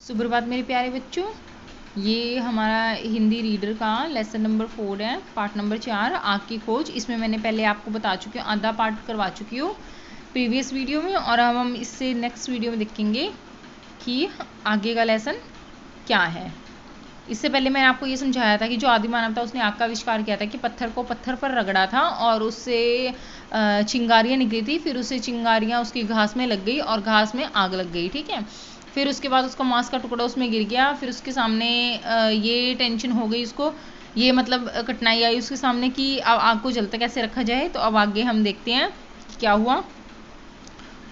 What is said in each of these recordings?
सुप्रभात मेरे प्यारे बच्चों, ये हमारा हिंदी रीडर का लेसन नंबर 4 है, पार्ट नंबर 4 आग की खोज। इसमें मैंने पहले आपको बता चुकी हूँ, आधा पार्ट करवा चुकी हूँ प्रीवियस वीडियो में, और अब हम इससे नेक्स्ट वीडियो में देखेंगे कि आगे का लेसन क्या है। इससे पहले मैंने आपको ये समझाया था कि जो आदि मानव था उसने आग का आविष्कार किया था कि पत्थर को पत्थर पर रगड़ा था और उससे चिंगारियाँ निकली थी, फिर उससे चिंगारियाँ उसकी घास में लग गई और घास में आग लग गई। ठीक है, फिर उसके बाद उसका मांस का टुकड़ा उसमें गिर गया, फिर उसके सामने ये टेंशन हो गई उसको, ये मतलब कठिनाई आई उसके सामने कि अब आग को जलता कैसे रखा जाए। तो अब आगे हम देखते हैं क्या हुआ।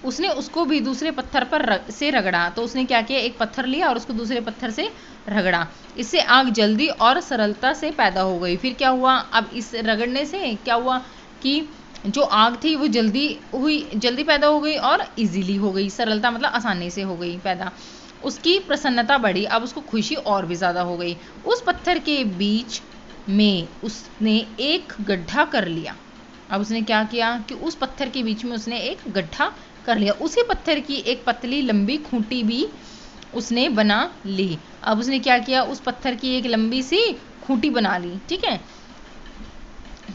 उसने उसको भी दूसरे पत्थर पर से रगड़ा। तो उसने क्या किया, एक पत्थर लिया और उसको दूसरे पत्थर से रगड़ा। इससे आग जल्दी और सरलता से पैदा हो गई। फिर क्या हुआ, अब इस रगड़ने से क्या हुआ कि जो आग थी वो जल्दी पैदा हो गई और इजीली हो गई। सरलता मतलब आसानी से हो गई पैदा। उसकी प्रसन्नता बढ़ी, अब उसको खुशी और भी ज़्यादा हो गई। उस पत्थर के बीच में उसने एक गड्ढा कर लिया। अब उसने क्या किया कि उस पत्थर के बीच में उसने एक गड्ढा कर लिया। उसी पत्थर की एक पतली लंबी खूंटी भी उसने बना ली। अब उसने क्या किया, उस पत्थर की एक लंबी सी खूंटी बना ली। ठीक है,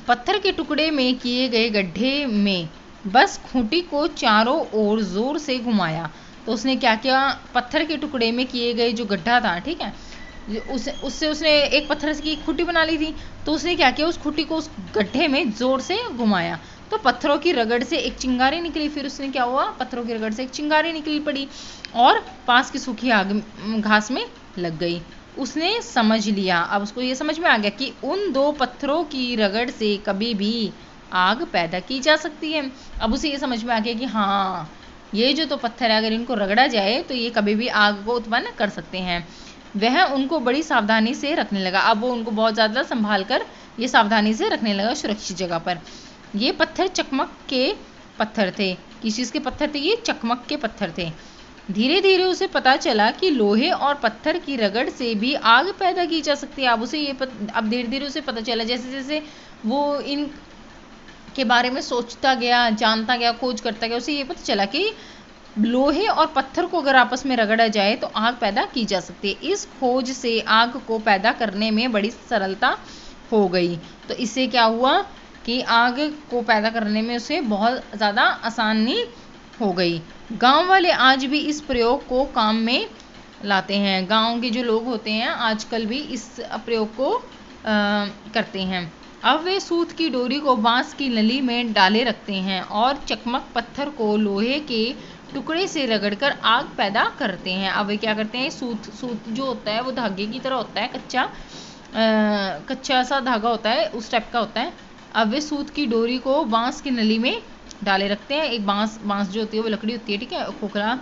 पत्थर के टुकड़े में किए गए गड्ढे में बस खूंटी को चारों ओर जोर से घुमाया। तो उसने क्या किया, पत्थर के टुकड़े में किए गए जो गड्ढा था, ठीक है, उससे उसने एक पत्थर की खूंटी बना ली थी। तो उसने क्या किया, उस खूंटी को उस गड्ढे में जोर से घुमाया तो पत्थरों की रगड़ से एक चिंगारी निकली। फिर उसने क्या हुआ, पत्थरों की रगड़ से एक चिंगारी निकली पड़ी और पास की सूखी आग घास में लग गई। उसने समझ लिया, अब उसको ये समझ में आ गया कि उन दो पत्थरों की रगड़ से कभी भी आग पैदा की जा सकती है। अब उसे ये समझ में आ गया कि हाँ, ये जो तो पत्थर है, अगर इनको रगड़ा जाए तो ये कभी भी आग को उत्पन्न कर सकते हैं। वह उनको बड़ी सावधानी से रखने लगा। अब वो उनको बहुत ज़्यादा संभाल कर ये सावधानी से रखने लगा सुरक्षित जगह पर। ये पत्थर चकमक के पत्थर थे। किस चीज़ के पत्थर थे, ये चकमक के पत्थर थे। धीरे धीरे उसे पता चला कि लोहे और पत्थर की रगड़ से भी आग पैदा की जा सकती है। अब उसे ये अब धीरे धीरे उसे पता चला, जैसे जैसे वो इन के बारे में सोचता गया, जानता गया, खोज करता गया, उसे ये पता चला कि लोहे और पत्थर को अगर आपस में रगड़ा जाए तो आग पैदा की जा सकती है। इस खोज से आग को पैदा करने में बड़ी सरलता हो गई। तो इससे क्या हुआ कि आग को पैदा करने में उसे बहुत ज़्यादा आसानी हो गई। गांव वाले आज भी इस प्रयोग को काम में लाते हैं। गांव के जो लोग होते हैं आजकल भी इस प्रयोग को करते हैं। अब वे सूत की डोरी को बांस की नली में डाले रखते हैं और चकमक पत्थर को लोहे के टुकड़े से रगड़कर आग पैदा करते हैं। अब वे क्या करते हैं, सूत जो होता है वो धागे की तरह होता है, कच्चा सा धागा होता है, उस टाइप का होता है। अब वे सूत की डोरी को बांस की नली में डाले रखते हैं। एक बांस जो होती है वो लकड़ी होती है, ठीक है, खोखला,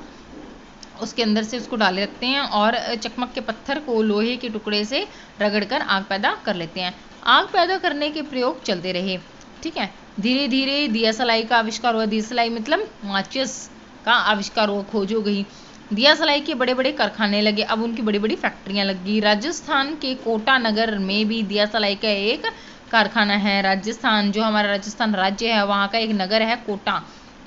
उसके अंदर से उसको डाले रखते हैं और चकमक के पत्थर को लोहे के टुकड़े से रगड़कर आग पैदा कर लेते हैं। आग पैदा करने के प्रयोग चलते रहे। ठीक है, धीरे धीरे दिया सलाई का आविष्कार हुआ। दिया सलाई मतलब माचिस का आविष्कार हुआ, खोज हो गई। दिया सलाई के बड़े बड़े कारखाने लगे, अब उनकी बड़ी बड़ी फैक्ट्रियां लगी। राजस्थान के कोटा नगर में भी दिया सलाई का एक कारखाना है। राजस्थान, जो हमारा राजस्थान राज्य है, वहाँ का एक नगर है कोटा,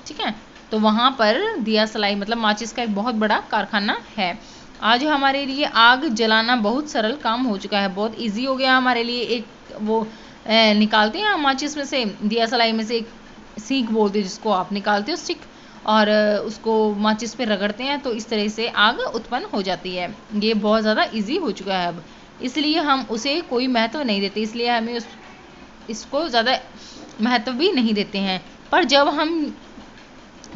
ठीक है, तो वहाँ पर दिया सलाई मतलब माचिस का एक बहुत बड़ा कारखाना है। आज हमारे लिए आग जलाना बहुत सरल काम हो चुका है, बहुत इजी हो गया हमारे लिए। एक वो निकालते हैं माचिस में से, दिया सलाई में से एक सीख बोलते हैं जिसको, आप निकालते हो स्टिक और उसको माचिस पे रगड़ते हैं तो इस तरह से आग उत्पन्न हो जाती है। ये बहुत ज़्यादा इजी हो चुका है अब, इसलिए हम उसे कोई महत्व नहीं देते, इसलिए हमें इसको ज़्यादा महत्व भी नहीं देते हैं। पर जब हम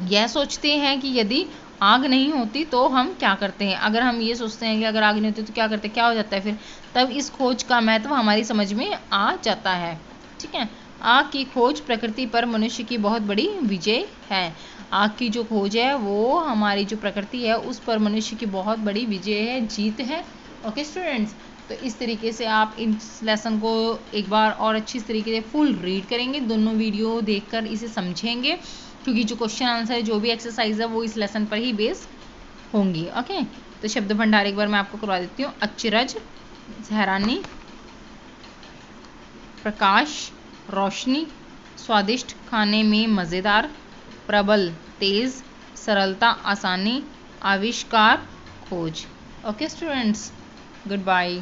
यह सोचते हैं कि यदि आग नहीं होती तो हम क्या करते हैं, अगर हम ये सोचते हैं कि अगर आग नहीं होती तो क्या करते, क्या हो जाता है फिर, तब इस खोज का महत्व हमारी समझ में आ जाता है। ठीक है, आग की खोज प्रकृति पर मनुष्य की बहुत बड़ी विजय है। आग की जो खोज है वो हमारी जो प्रकृति है उस पर मनुष्य की बहुत बड़ी विजय है, जीत है। ओके स्टूडेंट्स, तो इस तरीके से आप इस लेसन को एक बार और अच्छी तरीके से फुल रीड करेंगे, दोनों वीडियो देखकर इसे समझेंगे, क्योंकि जो क्वेश्चन आंसर जो भी एक्सरसाइज है वो इस लेसन पर ही बेस होंगी। ओके, तो शब्द भंडार एक बार मैं आपको करवा देती हूँ। अचरज, हैरानी, प्रकाश, रोशनी, स्वादिष्ट, खाने में मज़ेदार, प्रबल, तेज, सरलता, आसानी, आविष्कार, खोज। Okay students, good bye.